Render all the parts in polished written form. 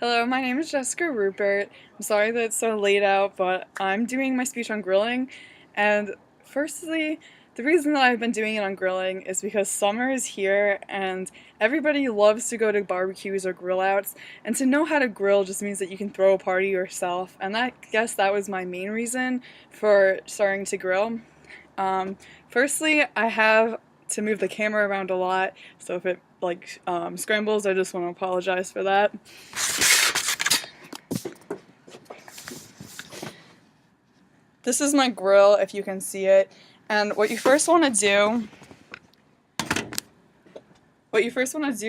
Hello, my name is Jessica Ruppert. I'm sorry that it's so late out, but I'm doing my speech on grilling. And firstly, the reason that I've been doing it on grilling is because summer is here and everybody loves to go to barbecues or grill outs. And to know how to grill just means that you can throw a party yourself. And I guess that was my main reason for starting to grill. Firstly, I have to move the camera around a lot, so if it scrambles, I just want to apologize for that. This is my grill, if you can see it, and what you first want to do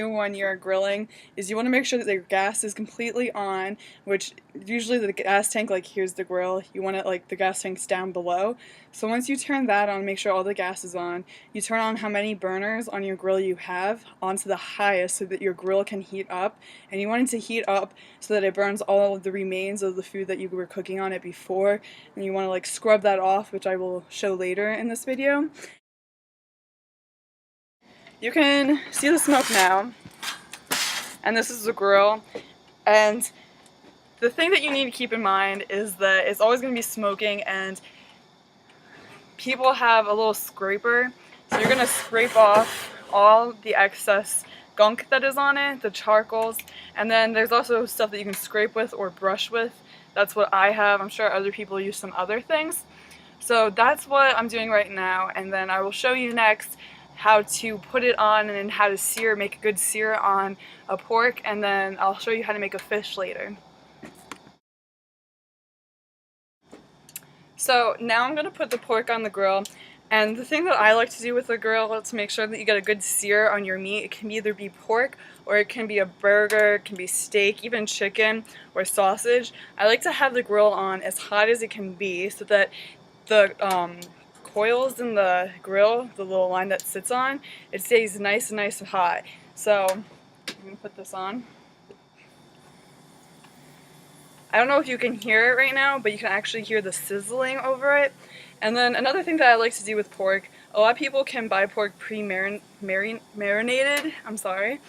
when you're grilling is you want to make sure that your gas is completely on, which usually the gas tank, like here's the grill, you want it like the gas tank's down below. So once you turn that on, make sure all the gas is on, you turn on how many burners on your grill you have onto the highest so that your grill can heat up, and you want it to heat up so that it burns all of the remains of the food that you were cooking on it before, and you want to like scrub that off, which I will show later in this video. You can see the smoke now, and this is the grill, and the thing that you need to keep in mind is that it's always going to be smoking, and people have a little scraper, so you're going to scrape off all the excess gunk that is on it, the charcoals, and then there's also stuff that you can scrape with or brush with. That's what I have. I'm sure other people use some other things. So that's what I'm doing right now, and then I will show you next how to put it on and then how to sear, make a good sear on a pork, and then I'll show you how to make a fish later. So now I'm going to put the pork on the grill, and the thing that I like to do with the grill is to make sure that you get a good sear on your meat. It can either be pork or it can be a burger, it can be steak, even chicken or sausage. I like to have the grill on as hot as it can be so that the coils in the grill, the little line that sits on, it stays nice and hot. So I'm going to put this on. I don't know if you can hear it right now, but you can actually hear the sizzling over it. And then another thing that I like to do with pork, a lot of people can buy pork pre-marinated, I'm sorry,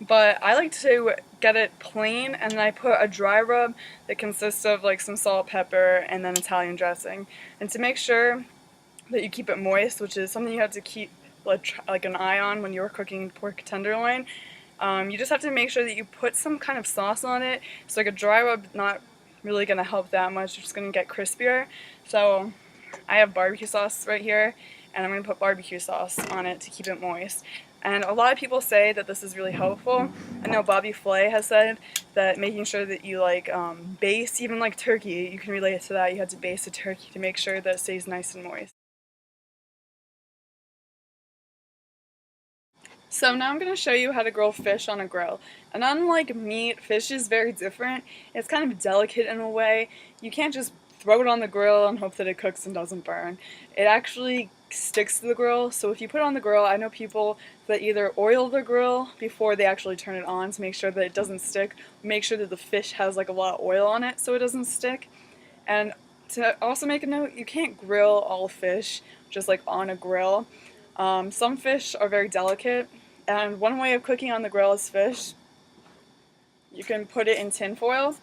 but I like to get it plain, and then I put a dry rub that consists of like some salt, pepper, and then Italian dressing. And to make sure that you keep it moist, which is something you have to keep like an eye on when you're cooking pork tenderloin, you just have to make sure that you put some kind of sauce on it. So like a dry rub, not really going to help that much, it's just going to get crispier. So I have barbecue sauce right here, and I'm going to put barbecue sauce on it to keep it moist. And a lot of people say that this is really helpful. I know Bobby Flay has said that making sure that you baste, even like turkey, you can relate it to that. You have to baste the turkey to make sure that it stays nice and moist. So now I'm going to show you how to grill fish on a grill. And unlike meat, fish is very different. It's kind of delicate in a way. You can't just throw it on the grill and hope that it cooks and doesn't burn. It actually sticks to the grill, so if you put it on the grill, I know people that either oil the grill before they actually turn it on to make sure that it doesn't stick, make sure that the fish has like a lot of oil on it so it doesn't stick. And to also make a note, you can't grill all fish just like on a grill. Some fish are very delicate, and one way of cooking on the grill is fish. You can put it in tin foil,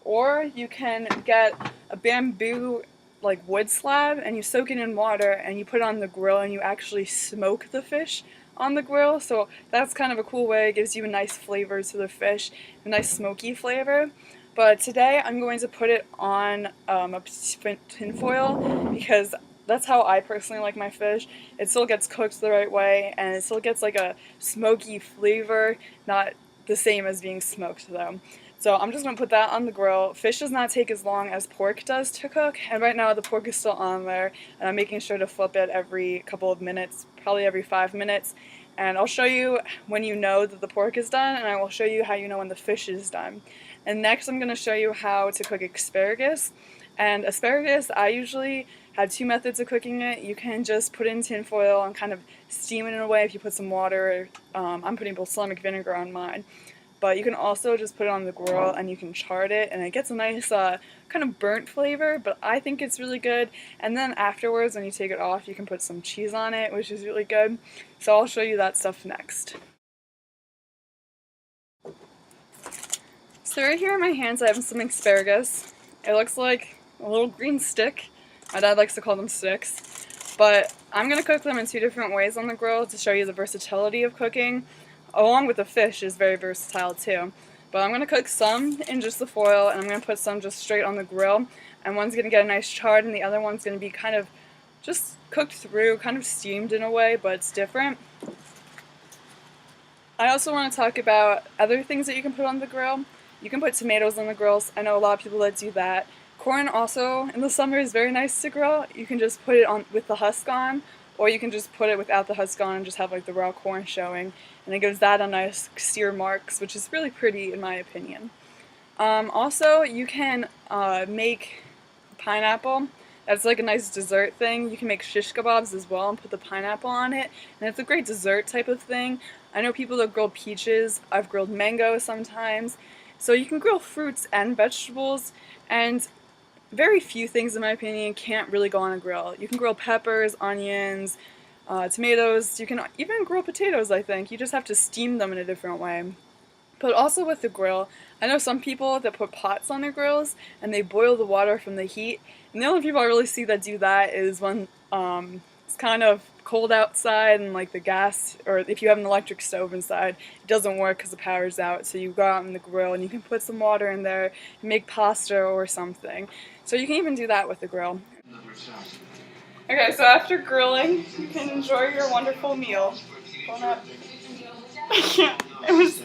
or you can get a bamboo like wood slab and you soak it in water and you put it on the grill and you actually smoke the fish on the grill. So that's kind of a cool way. It gives you a nice flavor to the fish, a nice smoky flavor. But today I'm going to put it on a tin foil because that's how I personally like my fish. It still gets cooked the right way, and it still gets like a smoky flavor, not the same as being smoked though. So I'm just going to put that on the grill. Fish does not take as long as pork does to cook, and right now the pork is still on there, and I'm making sure to flip it every couple of minutes, probably every 5 minutes. And I'll show you when you know that the pork is done, and I will show you how you know when the fish is done. And next I'm going to show you how to cook asparagus. And asparagus, I usually have two methods of cooking it. You can just put it in tin foil and kind of steam it in a way if you put some water. I'm putting balsamic vinegar on mine. But you can also just put it on the grill and you can chart it, and it gets a nice kind of burnt flavor, but I think it's really good. And then afterwards, when you take it off, you can put some cheese on it, which is really good. So I'll show you that stuff next. So right here in my hands I have some asparagus. It looks like a little green stick. My dad likes to call them sticks. But I'm going to cook them in 2 different ways on the grill to show you the versatility of cooking. Along with the fish is very versatile too. But I'm going to cook some in just the foil and I'm going to put some just straight on the grill. And one's going to get a nice charred and the other one's going to be kind of just cooked through, kind of steamed in a way, but it's different. I also want to talk about other things that you can put on the grill. You can put tomatoes on the grills. I know a lot of people that do that. Corn also in the summer is very nice to grill. You can just put it on with the husk on, or you can just put it without the husk on and just have like the raw corn showing. And it gives that a nice sear marks, which is really pretty in my opinion. Also, you can make pineapple. That's like a nice dessert thing. You can make shish kebabs as well and put the pineapple on it. And it's a great dessert type of thing. I know people that grill peaches. I've grilled mango sometimes. So you can grill fruits and vegetables, and very few things in my opinion can't really go on a grill. You can grill peppers, onions, tomatoes. You can even grill potatoes, I think. You just have to steam them in a different way. But also with the grill, I know some people that put pots on their grills and they boil the water from the heat. And the only people I really see that do that is when it's kind of cold outside and like the gas, or if you have an electric stove inside, it doesn't work because the power's out. So you go out on the grill and you can put some water in there and make pasta or something. So you can even do that with the grill. Okay, so after grilling, you can enjoy your wonderful meal. Going up. I can't. It was